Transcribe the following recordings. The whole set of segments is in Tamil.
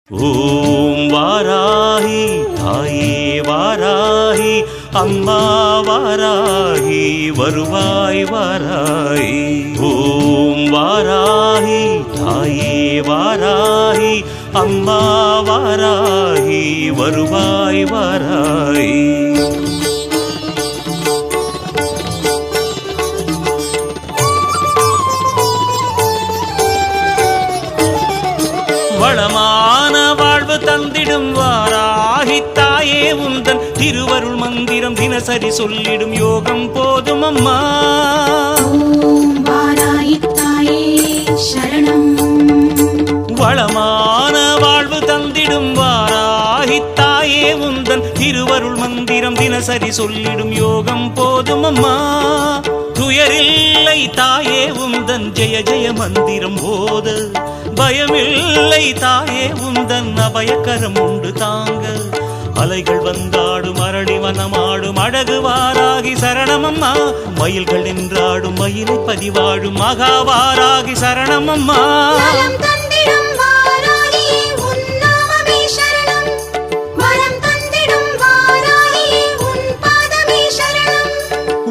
ஓம் வாராகி தாயே வாராகி அம்மா வாராகி வருவாய் வாராகி. ஓம் வாராகி தாயே வாராகி அம்மா வாராகி வருவாய் வாராகி. வளமான வாழ்வு தந்திடும் வாராகி தாயே உந்தன் திருவருள் மந்திரம் தினசரி சொல்லிடும் யோகம் போதும் அம்மா. ஓம் வாராகி தாயே சரணம். வளமான வாழ்வு தந்திடும் வாராகி தாயே உந்தன் திருவருள் மந்திரம் தினசரி சொல்லிடும் யோகம் போதும் அம்மா. துயரில்லை தாயே உந்தன் ஜெய ஜெய மந்திரம் போத, பயமில்லை தாயே உந்தன் அபயக்கரம் உண்டு தாங்க. அலைகள் வந்தாடும் அரளி வனமாடும் அழகு வாராகி சரணமம்மா. மயில்கள் நின்றாடும் மயிலை பதிவாடும் மகாவாராகி சரணமம்மா.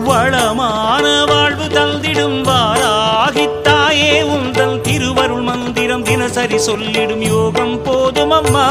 வளமான வாழ்வு தந்திடும் வாராகி தாயே உந்தன் திருவருள் மந்திரம் தினசரி சொல்லிடும் யோகம் போதும் அம்மா.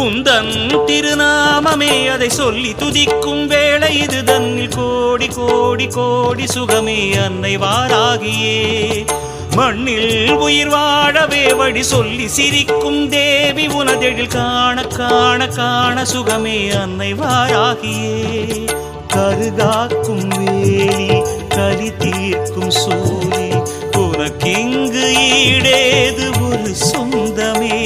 உந்தன் திருநாமமே அதை சொல்லி துதிக்கும் வேளை இது தன்னில் கோடி கோடி கோடி சுகமே அன்னை வாராகியே. மண்ணில் உயிர் வாழவே வழி சொல்லி சிரிக்கும் தேவி உனதெழில் காண காண காண சுகமே அன்னை வாராகியே. கருகாக்கும் வேலி கலி தீர்க்கும் சூரி உனக்கிங்கு ஈடேது ஒரு சொந்தமே.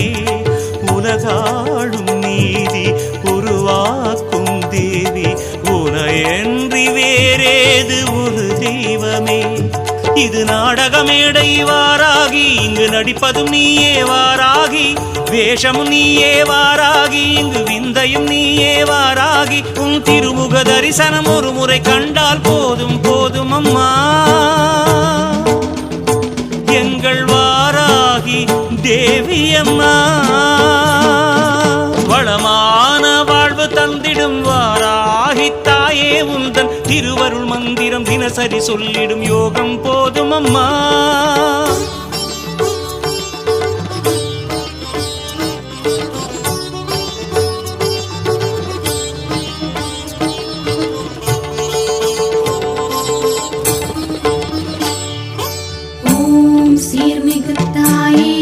உலகாளும் நீதி உருவாக்கும் தேவி உனையன்றி வேறேது ஒரு தெய்வமே. இது நாடகமேடை வாராகி, இங்கு நடிப்பதும் நீயே வாராகி. வேஷமும் நீயே வாராகி, இங்கு விந்தையும் நீயே வாராகி. உன் திருமுக தரிசனம் ஒரு முறை கண்டால் போதும் போதும் அம்மா. எங்கள் வாராகி தேவி அம்மா. வளமான வாழ்வு தந்திடும் வாராகி தாயே உந்தன் திருவருள் மந்திரம் தினசரி சொல்லிடும் யோகம் போதும் அம்மா. ஓம் சீர்மிகு தாயே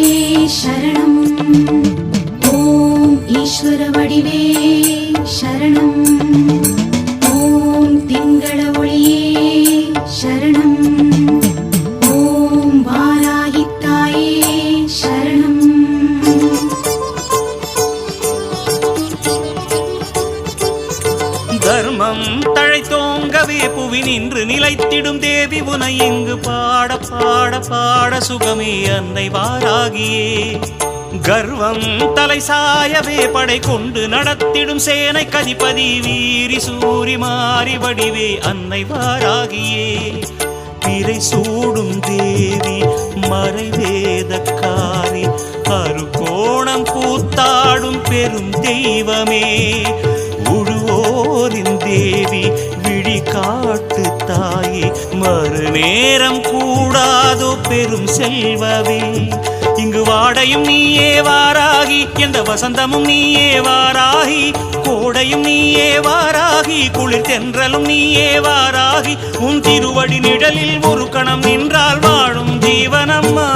சரணம். ஓம் ஈஸ்வர வடிவே சரணம். ஓம் திங்கள ஒளியே சரணம். ஓம் வாராகி தாயே சரணம். தர்மம் தழைத்தோங்கவே புவி நின்று நிலைத்திடும் தேவி உனை இங்கு பாட பாட பாட சுகமே அன்னை வாராகியே. கர்வம் தலை சாயவே படை கொண்டு நடத்திடும் சேனை கதிபதி வீரி சூரி மாறி வடிவே அன்னை வாராகியே. பிறை சூடும் தேவி மறைவேதக்காரி அருகோணம் கூத்தாடும் பெரும் தெய்வமே. உழுவோரின் தேவி விழி காட்டு தாயே மறுநேரம் கூடாதோ பெரும் செல்வமே. இங்கு வாடையும் நீயே வாராகி, எந்த வசந்தமும் நீயே வாராகி. கோடையும் நீயே வாராகி, குளிர் தென்றலும் நீயே வாராகி. உன் திருவடி நிழலில் ஒரு கணம் நின்றால் வாழும் ஜீவனம்மா.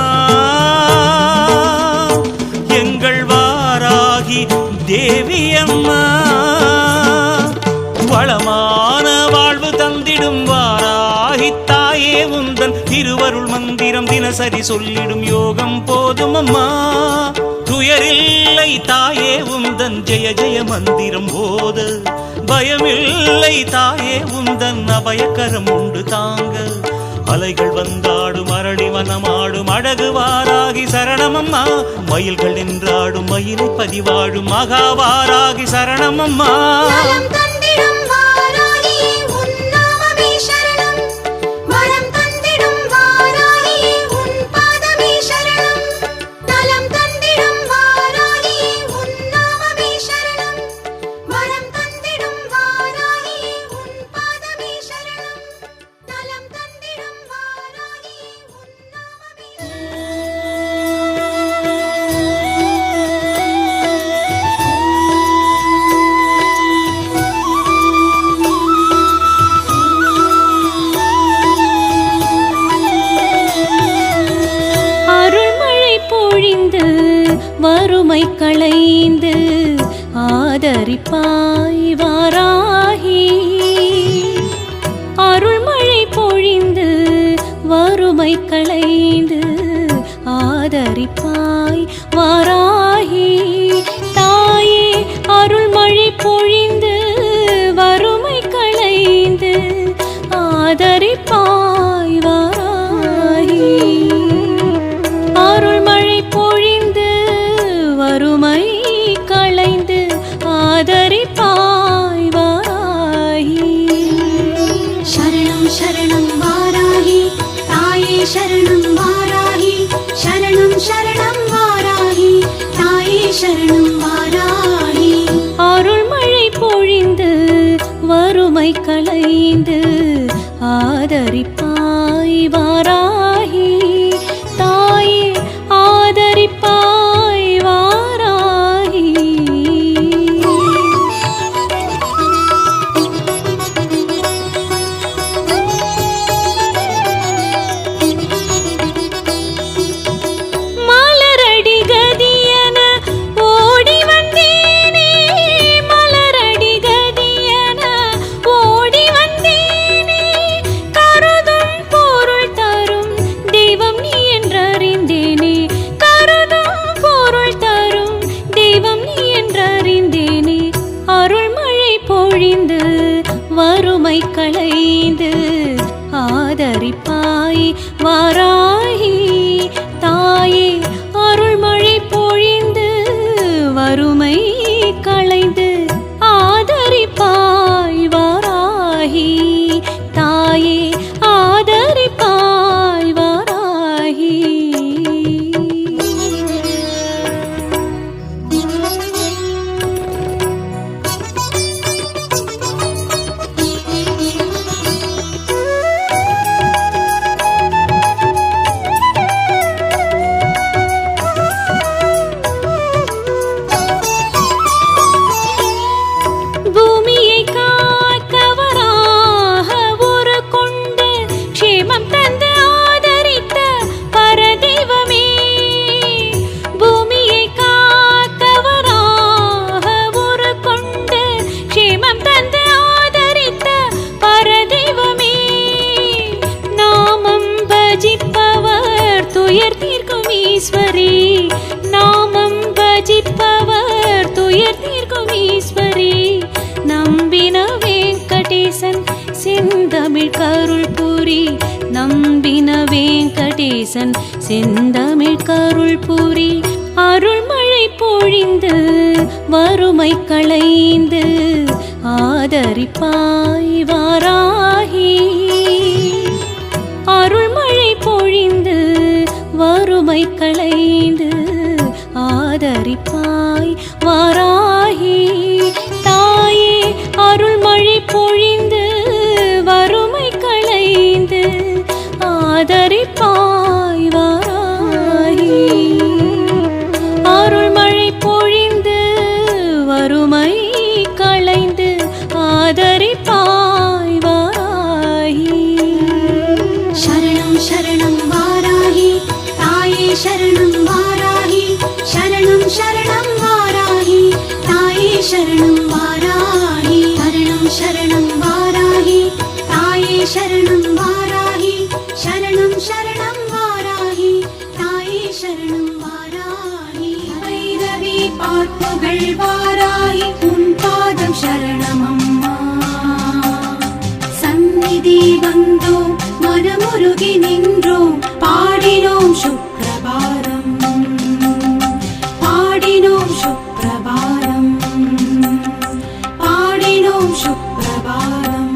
எங்கள் வாராகி தேவி அம்மா. வளமான வாழ்வு தந்திடும் வாராகி தாயே உந்தன் திருவருள் மந்திரம் தினசரி சொல்லிடும் யோகம் போதும் அம்மா. துயரில்லை தாயே உந்தன் ஜெய ஜெய மந்திரம் போத பயமில்லை தாயே உந்தன் அபயக்கரம் உண்டு தாங்க அலைகள் வந்தாடும் அரளி வனமாடும் அழகுவாராகி சரணமம்மா மயில்கள் நின்றாடும் மயிலை பதிவாடும் மகாவாராகி சரணமம்மா வறுமை களைந்து ஆதரிப்பாய் வாராகி அருள்மழை பொழிந்து வறுமை களைந்து ஆதரிப்பாய் வாராகி தாயே அருள்மழை பொழிந்து வறுமை களைந்து ஆதரிப்பாய் வாராகி அருள்மழை பொழிந்து வறுமை களைந்து ஆதரிப்பாய் வாராகி சரணம் சரணம் வாராகி தாயே சரணம் வாராகி சரணம் சரணம் வாராகி தாயே சரணம் வாராகி அருள்மழை பொழிந்து வறுமை களைந்து ஆதரிப்பாய் வாராகி தாயே ஆதரிப்பாய் வாராகி மலரடி கதியன ஓடி வந்தேனே மலரடி கதியன ஓடி வந்தேனே கருதும் பொருள் தரும் தெய்வம் நீ என்றறிந்தேனே கருதும் பொருள் தரும் தெய்வம் நீ என்றறிந்தேனே அருள்மழை பொழிந்து வறுமை களைந்து ஆதரிப்பாய் வாராகி தாயே அருள்மழை பொழிந்து வறுமை களைந்து ஆதரிப்பாய் வாராகி தாயே ஆதரிப்பாய் வாராகி பூமியை காக்கவராக ஒரு கொண்டு க்ஷேமம் தந்து ஆதரித்த பரதெய்வமே பூமியை காக்கவராக ஒரு கொண்டு க்ஷேமம் தந்து ஆதரித்த பரதெய்வமே நாமம் பஜிப்பவர் துயர் தீர்க்கும் ஈஸ்வரி நாமம் பஜிப்பவர் துயர் தீர்க்கும் ஈஸ்வரி நம்பின வெங்கடேசன் செந்தமிழ் கருள் புரி நம்பின வெங்கடேசன் செந்தமிழ் கருள் புரி அருள்மழை பொழிந்து வறுமை களைந்து ஆதரிப்பாய் வாராகி அருள்மழை பொழிந்து வறுமை களைந்து ஆதரிப்பாய் வாராகி தாயே அருள்மழை பொழிந்து வறுமை களைந்து ஆதரிப்பாய் வாராகி அருள்மழை பொழிந்து வறுமை களைந்து ஆதரிப்பாய் வாராகி சரணம் சரணம் வாராகி தாயே சரணம் வாராகி சரணம் சரணம் வாராகி தாயே சரணம் வாராகி சரணம் சரணம் வாராகி தாயே சரணம் வாராகி சரணம் சரணம் வாராகி தாயே சரணம் வாராகி வாராகி உன் பாதம் சரணமம்மா சந்நிதி வந்தோம் மனமுருகி நின்றோம் பாடினோம் சுப்ரபாரம் பாடினோம் சுப்ரபாரம் பாடினோம் சுப்ரபாரம்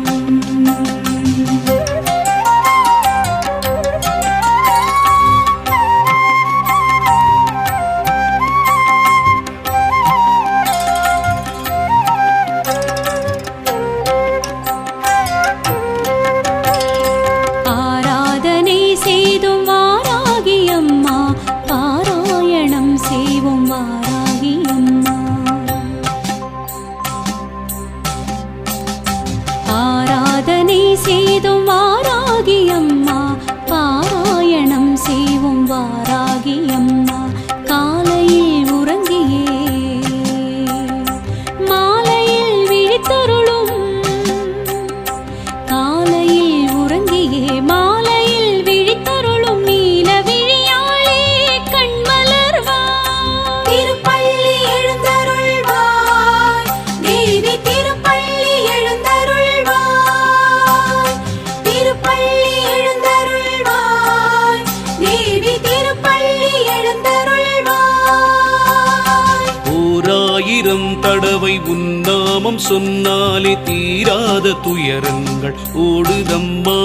ஆராதனை செய்தும் வாராகி அம்மா பாராயணம் செய்வோம் வாராகி அம்மா ஆராதனை செய்தும் வாராகி அம்மா பாராயணம் செய்வோம் வாராகி அம்மா காலையில் உறங்கியே மாலையில் விழித்தருளும் காலையில் உறங்கியே மாலையில் விழித்தருளும் நீல விழியாளே கண்மலர்வாய் திருப்பள்ளி எழுந்தருள்வாய் தேவி திருப்பள்ளி எழுந்தருள்வாய் திருப்பள்ளி எழுந்தருள்வாய் தேவி திருப்பள்ளி எழுந்தருள்வாய் ஓராயிரம் தடவை உன்னாமம் சொன்னாலே தீராத துயரங்கள் ஓடுதம்மா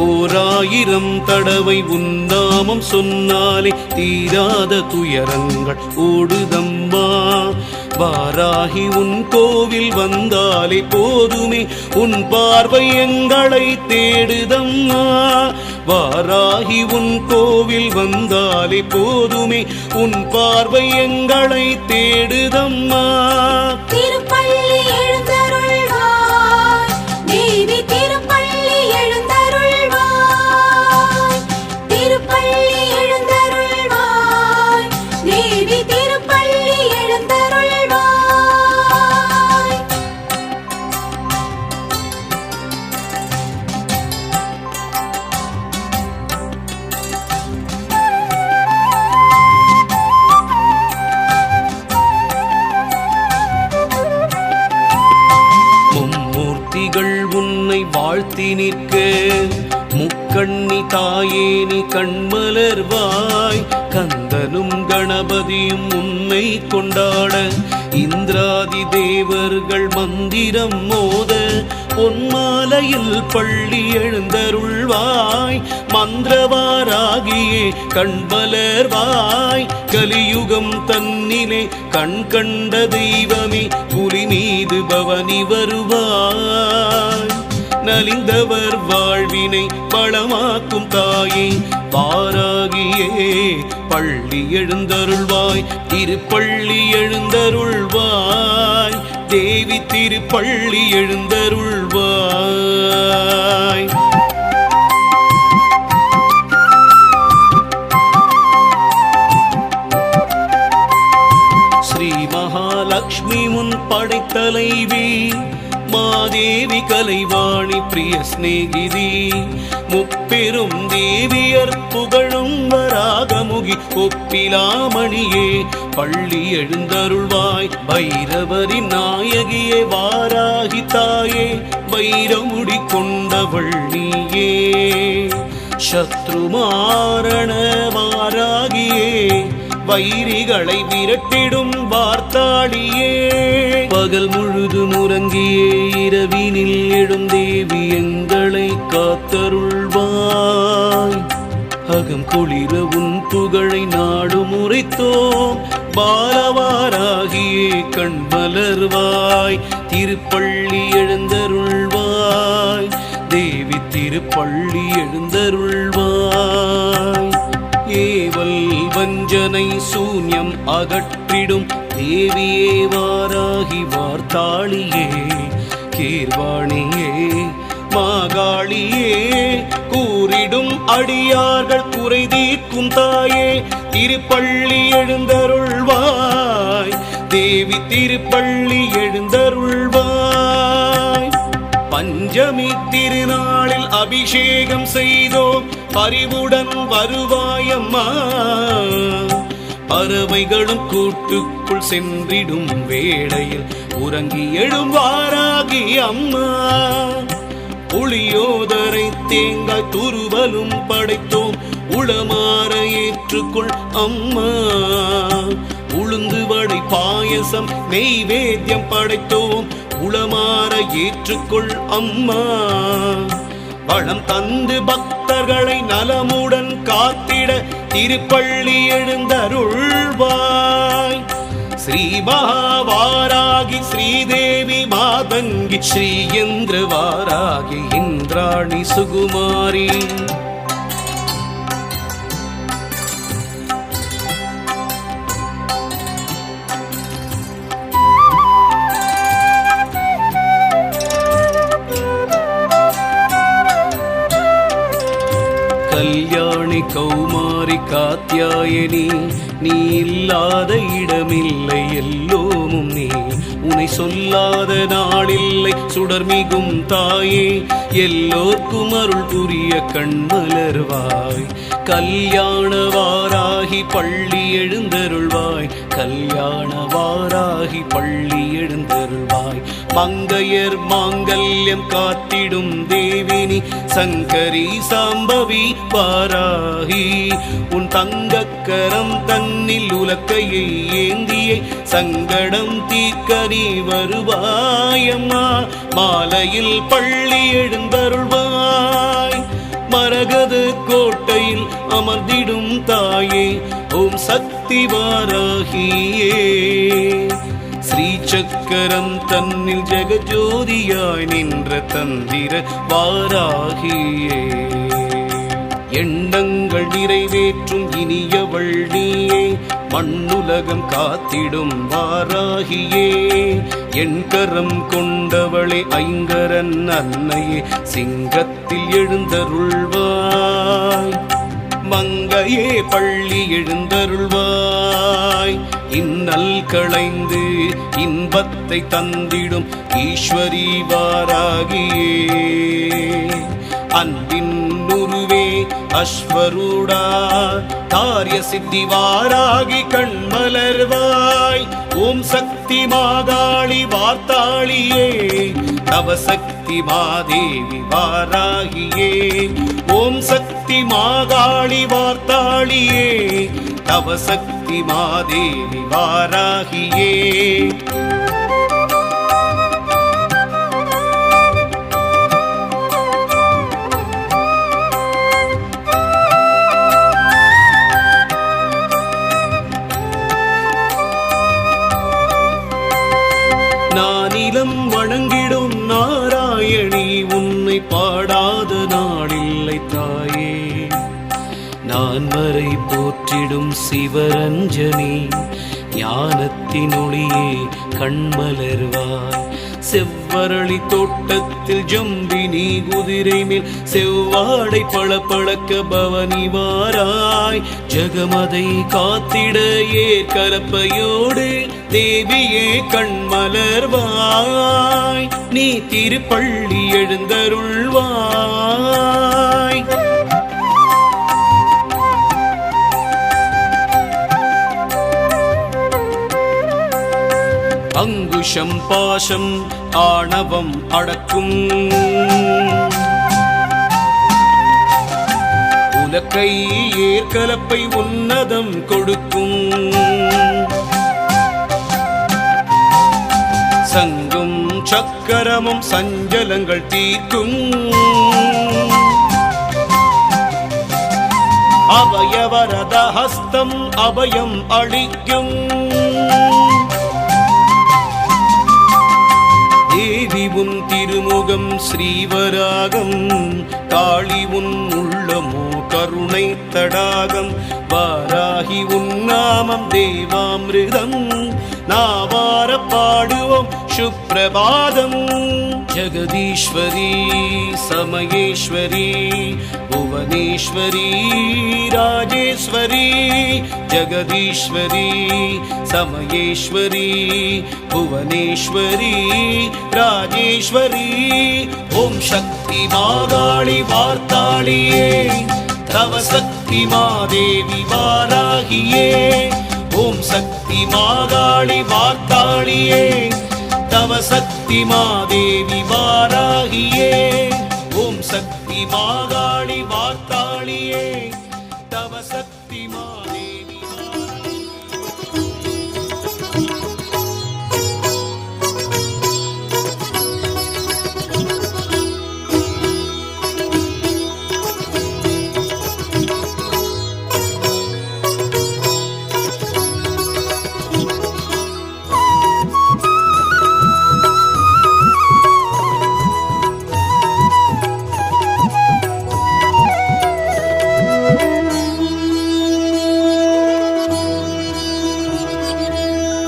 ஓராயிரம் தடவை உன்னாமம் சொன்னாலே தீராத துயரங்கள் ஓடுதம்மா வாராகி உன் கோவில் வந்தாலே போதுமே உன் பார்வை எங்களை தேடுதம்மா வாராகி உன் கோவில் வந்தாலே போதுமே உன் பார்வை எங்களை தேடுதம்மா திருப்பள்ளி எழுந்தருள்வாய் தேவி திருப்பள்ளி எழுந்தருள்வாய் திருப்பள்ளி எழுந்தருள்வாய் தேவி திருப்பள்ளி எழுந்தருள்வாய் மும்மூர்த்திகள் உன்னை வாழ்த்தி நிற்க முக்கண்ணி தாயே நீ கண்மலர்வாய் கந்தனும் கணபதியும் உன்னை கொண்டாட இந்திராதி தேவர்கள் மந்திரம் மோத பொன்மாலையில் பள்ளி எழுந்தருள்வாய் மந்திரவாராகியே கண்மலர்வாய் கலியுகம் தன்னிலே கண் கண்ட தெய்வமே புலி மீது பவனி வருவாய் நலிந்தவர் வாழ்வினை பலமாக்கும் தாயே வாராகியே பள்ளி எழுந்தருள்வாய் திருப்பள்ளி எழுந்தருள்வாய் தேவி திருப்பள்ளி எழுந்தருள்வாய் ஸ்ரீ மகாலட்சுமி முன் படைத்தலைவி மாதேவி கலைவாணி பிரிய சிநேகிதி முப்பெரும் தேவியர் புகழும் வராகமுகி ஒப்பிலாமணியே பள்ளி எழுந்தருள்வாய் பைரவரின் நாயகியே வாராகி தாயே வைரமுடி கொண்டவள் நீயே சத்ருமாரண வாராகியே வைரிகளை விரட்டிடும் வார்த்தாளியே பகல் முழுதும் உறங்கியே இரவினில் எழும் தேவி எங்களை காத்தருள்வாய் அகம் குளிர உன் புகழை நாடு முறைத்தோம் பாலவாராகியே கண் மலர்வாய் திருப்பள்ளி எழுந்தருள்வாய் தேவி திருப்பள்ளி எழுந்தருள்வாய் ஏவல் வஞ்சனை சூன்யம் அகற்றிடும் தேவியே வாராகி வார்த்தாளியே கீர்வாணியே மாகாளியே கூறிடும் அடியார்கள் குறை தீர்க்கும் தாயே திருப்பள்ளி எழுந்தருள்வாய் தேவி திருப்பள்ளி எழுந்தருள்வாய் பஞ்சமி திருநாளில் அபிஷேகம் செய்தோம் பரிவுடன் வருவாயம்மா பறவைகளும் கூட்டுக்குள் சென்றிடும் வேளையில் உறங்கி எழுவாராகி அம்மா. புளியோதரை தேங்காய் துருவலும் படைத்தோம், உளமாற ஏற்றுக்கொள் அம்மா. உளுந்து வடை பாயசம் நெய்வேத்தியம் படைத்தோம், உளமாற ஏற்றுக்கொள் அம்மா. வளம் தந்து பக்தர்களை நலமுடன் காத்திட திருப்பள்ளி எழுந்தருள்வாய். ஸ்ரீ மகாவாராகி ஸ்ரீதேவி மாதங்கி ஸ்ரீயந்திர வாராகி இந்திராணி சுகுமாரி. கல்யாணி கௌமாரி காத்யாயனி, நீ இல்லாத இடமில்லை எல்லோமும் நீ. உனை சொல்லாத நாளில்லை சுடர்மிகும் தாயே, எல்லோர்க்கும் அருள் புரிய கண்மலர்வாய். கல்யாண வாராகி பள்ளி எழுந்தருள்வாய், கல்யாண வாராகி பள்ளி எழுந்தருள்வாய். மங்கையர் மாங்கல்யம் காத்திடும் தேவினி சங்கரி சாம்பவி வாராகி. உன் தங்கக்கரம் தன்னில் உலக்கையை ஏந்தியே சங்கடம் தீர்க்க நீ வருவாயம்மா. மாலையில் பள்ளி எழுந்தருள்வாய், மரகத கோட்டையில் அமர்ந்திடும் தாயே, ஓம் சக்தி வாராகியே. ஸ்ரீ சக்கரம் தன்னில் ஜெகஜோதியாய் நின்ற தந்திர வாராகியே. எண்ணங்கள் நிறைவேற்றும் இனியவள் நீயே, மண்ணுலகம் காத்திடும் வாராகியே. என் கரம் கொண்டவளே ஐங்கரன் அன்னையே, சிங்கத்தில் எழுந்தருள்வாய். மங்கையே பள்ளி எழுந்தருள்வாய். இன்னல் களைந்து இன்பத்தை தந்திடும் ஈஸ்வரி வாராகியே. அன்பின் உருவே அஸ்வரூடா, காரிய சித்தி வாராகி கண்மலர்வாய். ஓம் சக்தி மாகாளி வார்த்தாளியே, தவ சக்தி மாதேவி வாராகியே. ஓம் சக்தி மாகாளி வார்த்தாளியே, தவ சக்தி மாதேவி வாராகியே. நானிலம் வணங்கிடும் நாராயணி, உன்னை பாடாத நாளில்லை தாயே. நான் வரை போற்றிடும் சிவரஞ்சனி, ஞானத்தின் ஒளியே கண்மலர்வாய். செவ்வரளி தோட்டத்தில் ஜம்பினி குதிரை மேல் செவ்வாடை பளபளக்க பவனி வாராய். ஜகமதை காத்திட ஏற்கலப்பையோடு தேவியே கண்மலர்வாய். நீ திருப்பள்ளி எழுந்தருள்வாய். அங்குஷம் பாசம் ஆணவம் அடக்கும், உலக்கை ஏற்கலப்பை உன்னதம் கொடுக்கும். சங்கும் சக்கரமும் சஞ்சலங்கள் தீர்க்கும். அபயவரத ஹஸ்தம் அபயம் அளிக்கும். தேவி உன் திருமுகம் ஸ்ரீவராகம், காளி உன் உள்ளமோ கருணை தடாகம். வாராகி உன் நாமம் தேவாமிருதம், நாவார பாடுவோம் சுப்ரபாதம். ஜகதீஸ்வரி சமயேஸ்வரி புவனேஸ்வரி ராஜேஸ்வரி. ஜகதீஸ்வரி சமயேஸ்வரி புவனேஸ்வரி ராஜேஸ்வரி. ஓம் சக்தி மாகாளி வார்த்தாளியே, தவ சக்தி மாதேவி வாராகியே. ஓம் சக்தி மாகாளி வார்த்தாளியே தவ சக்தி மாதேவி வாராகியே ஓம் சக்தி மாகாளி வார்த்தாளியே தவ சக்தி மாதேவி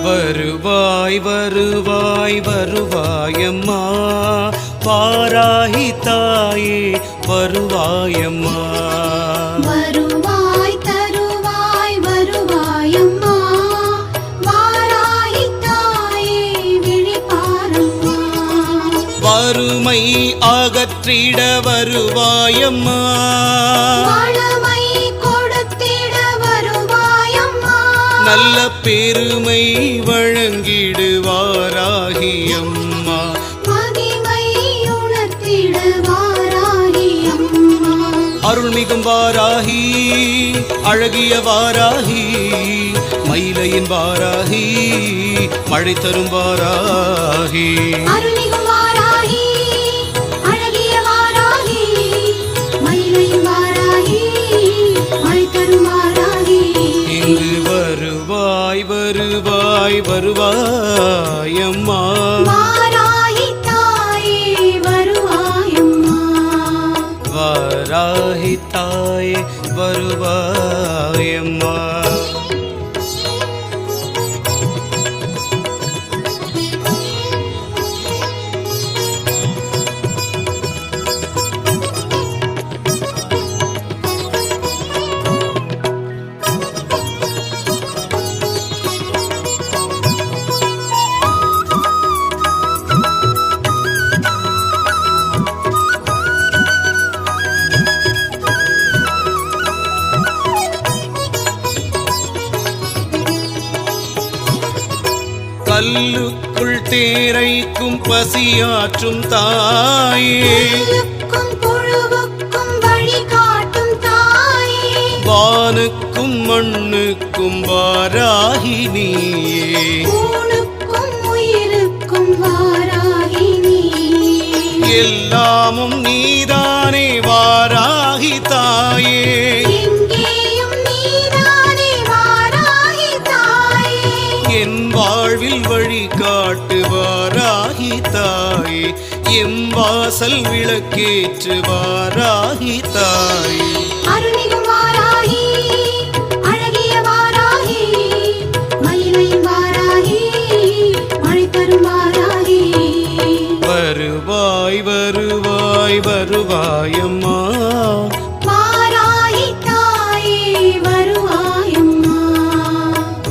வருவாய் வருவாய் வருவாயம்மா வாராகி தாயே வருவாயம்மா வருவாய் தருவாய் வருவாயம்மா வாராகி தாயே விழிப்பாரம்மா வறுமை அகற்றிட வருவாயம்மா வளமை கொடுத்திட வருவாயம்மா நல்ல பெருமை வழங்கிடுவாராகி அம்மா மகிமை உணர்த்திட வாராகி அம்மா அருள்மிகும் வாராகி அழகிய வாராகி மயிலையின் வாராகி மழை தரும் வாராகி அருள்மிகும் வாராகி அழகிய வாராகி மயிலையும் வாராகி மழை தரும் வாராகி இங்கு வருவாய் வருவாய் வருவாயம்மா வாராகி தாயே வருவாயம்மா வாராகி தாயே வருவாயம்மா கல்லுக்குள் தேரைக்கும் பசியாற்றும் தாயே புல்லுக்கும் புழுவுக்கும் வழி காட்டும் தாயே வானுக்கும் மண்ணுக்கும் வாராகி நீயே ஊனுக்கும் உயிருக்கும் வாராகி நீயே எல்லாமும் நீதானே வாராகி தாயே எங்கேயும் நீதானே வாராகி தாயே என் வாழ்வில் வழி காட்டு வாராகி தாயே எம் வாசல் விளக்கேற்று வாராகி தாயே அருள்மிகும் வாராகி அழகிய வாராகி மயிலையும் வாராகி மழை தரும் வாராகி வருவாய் வருவாய் வருவாயம்மா வாராகி தாயே வருவாயம்மா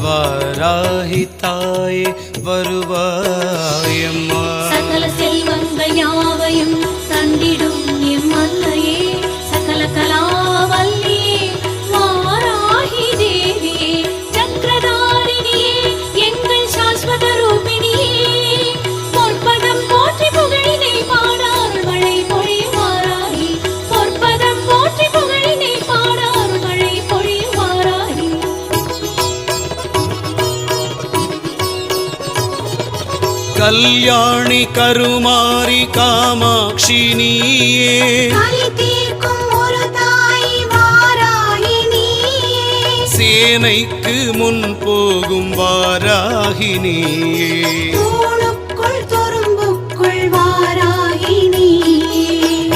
வாராகி தாயே வருவாயம்மா சகல செல்வங்கள் யாவையும் தந்திடும் எம் அன்னையே சகல கலாவல்லியே வாராகி தேவியே சக்கரதாரிணியே எங்கள் சாஸ்வத ரூபிணியே பொற்பதம் போற்றி புகழினை பாடார் மழை பொழி வாராகி பொற்பதம் போற்றி புகழினை பாடார் மழை பொழி வாராகி கல்யாணி கருமாரி காமாட்சி நீயே கலி தீர்க்கும் ஒரு தாய் வாராகி நீயே சேனைக்கு முன் போகும் வாராகி நீயே தூணுக்குள் துரும்புக்குள் வாராகி நீயே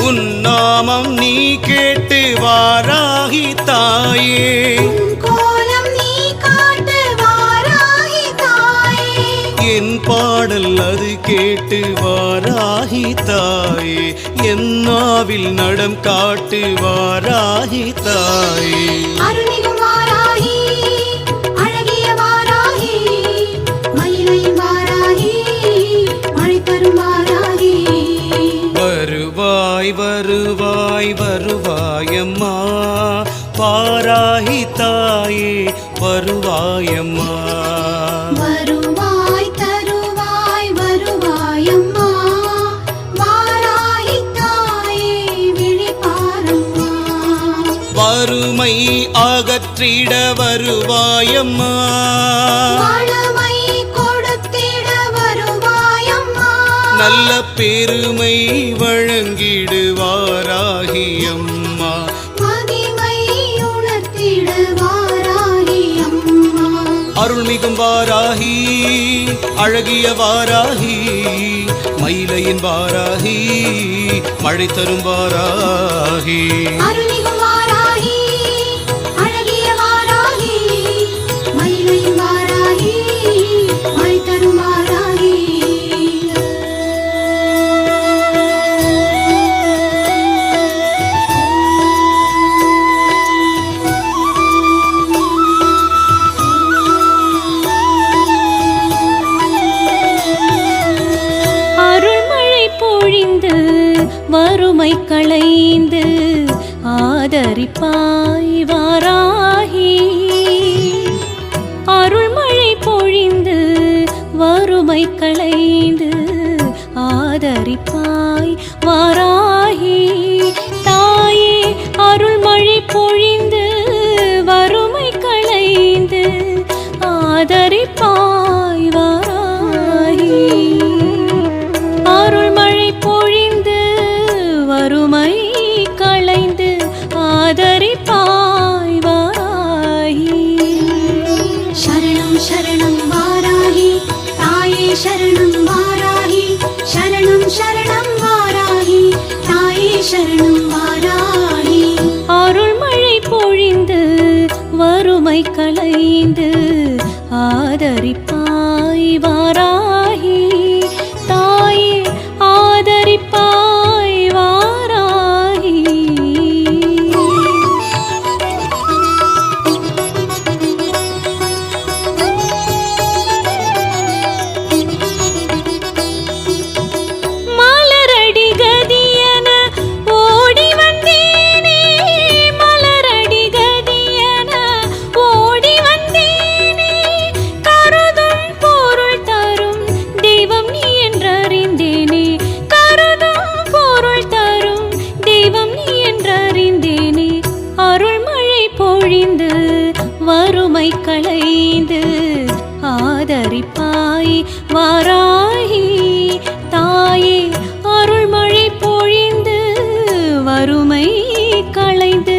உன் நாமம் நீ கேட்டு வாராகி தாயே உன் கோலம் நீ காட்டு வாராகி தாயே என் பாடல் அது கேட்டு வாராகி தாயே என் நாவில் நடம் காட்டு வாராகி தாயே அருள்மிகும் வாராகி அழகிய வாராகி மயிலையும் வாராகி மழை தரும் வாராகி வருவாய் வருவாய் வருவாயம்மா வாராகி தாயே வருவாயம்மா வருவாயம்மா. வருவாய் தருவாய் வருவாயம்மா, வாராகி தாயே விழிப்பாரம்மா. வறுமை அகற்றிட வருவாயம்மா, வளமை கொடுத்திட வருவாயம்மா, நல்ல பெருமை வழங்கிடுவாராகியம்மா. மகிமை உணர்த்திட வாராகியம்மா. அருள்மிகும் வாராகி, அழகிய வாராகி, மயிலையின் வாராகி, மழை தரும் வாராகி. அருள்மிகு வாராகி, அழகிய வாராகி, மயிலையும் வாராகி, மழை தரும் வாராகி. அருள்மழை பொழிந்து வறுமை களைந்து ஆதரிப்பாய் வாராகி. அருள்மழை பொழிந்து வறுமை களைந்து ஆதரிப்பாய் வாராகி. தாயே அருள்மழை பொழிந்து வறுமை களைந்து ஆதரிப்பாய் வாராகி. அருள்மழை பொழிந்து வறுமை களைந்து ஆதரிப்பாய் வாராகி. சரணம் சரணம் வாராகி, தாயே சரணம் வாராகி, சரணம் சரணம் வாராகி, தாயே சரணம் வாராகி. அருள்மழை பொழிந்து வறுமை களைந்து ஆதரிப்பாய் வாராகி. தாயே ஆதரிப்பாய் வாராகி. மலரடி கதியன ஓடி வந்தேனே, மலரடி கதியன ஓடி வந்தேனே, கருதும் பொருள் தரும் தெய்வம் நீ என்றறிந்தேனே, கருதும் பொருள் தரும் தெய்வம் நீ என்றறிந்தேனே. அருள்மழை பொழிந்து வறுமை களைந்து ஆதரிப்பாய் வாராகி. தாயே அருள்மழை பொழிந்து வறுமை களைந்து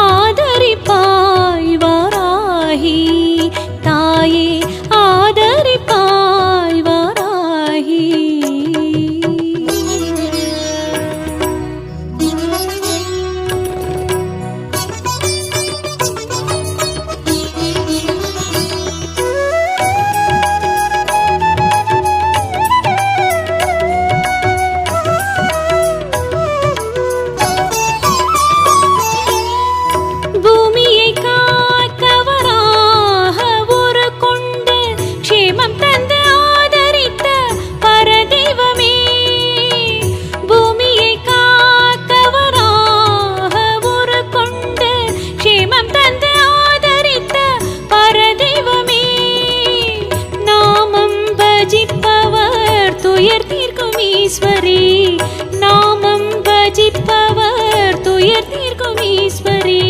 ஆதரிப்பாய் வாராகி. தாயே ஆதரிப்பாய் வாராகி. பூமியை காக்கவராக ஒரு கொண்டு க்ஷேமம் தந்து ஆதரித்த பரதெய்வமே. பூமியை காக்கவராக ஒரு கொண்டு க்ஷேமம் தந்து ஆதரித்த பரதெய்வமே. நாமம் பஜிப்பவர் துயர் தீர்க்கும் ஈஸ்வரி, நாமம் பஜிப்பவர் துயர் தீர்க்கும் ஈஸ்வரி.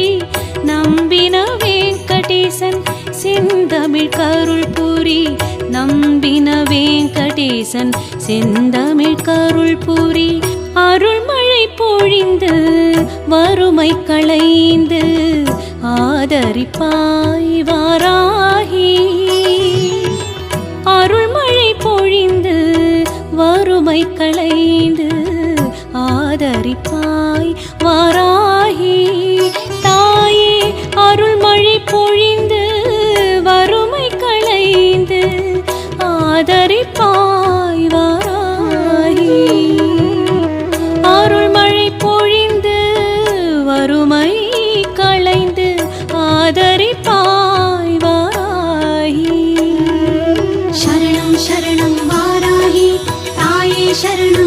நம்பின வெங்கடேசன் செந்தமிழ் கருள் புரி, நம்பின வெங்கடேசன் செந்தமிழ் கருள் புரி. அருள்மழை பொழிந்து வறுமை களைந்து ஆதரிப்பாய் வாராகி. அருள்மழை பொழிந்து வறுமை களைந்து ஆதரிப்பாய் வாராகி. தாயே அருள்மழை பொழிந்து வறுமை களைந்து ஆதரிப்பாய் வாராகி. அருள்மழை பொழிந்து வறுமை களைந்து ஆதரிப்பாய் வாராகி. சரணம் சரணம் வாராகி, தாயே சரணம்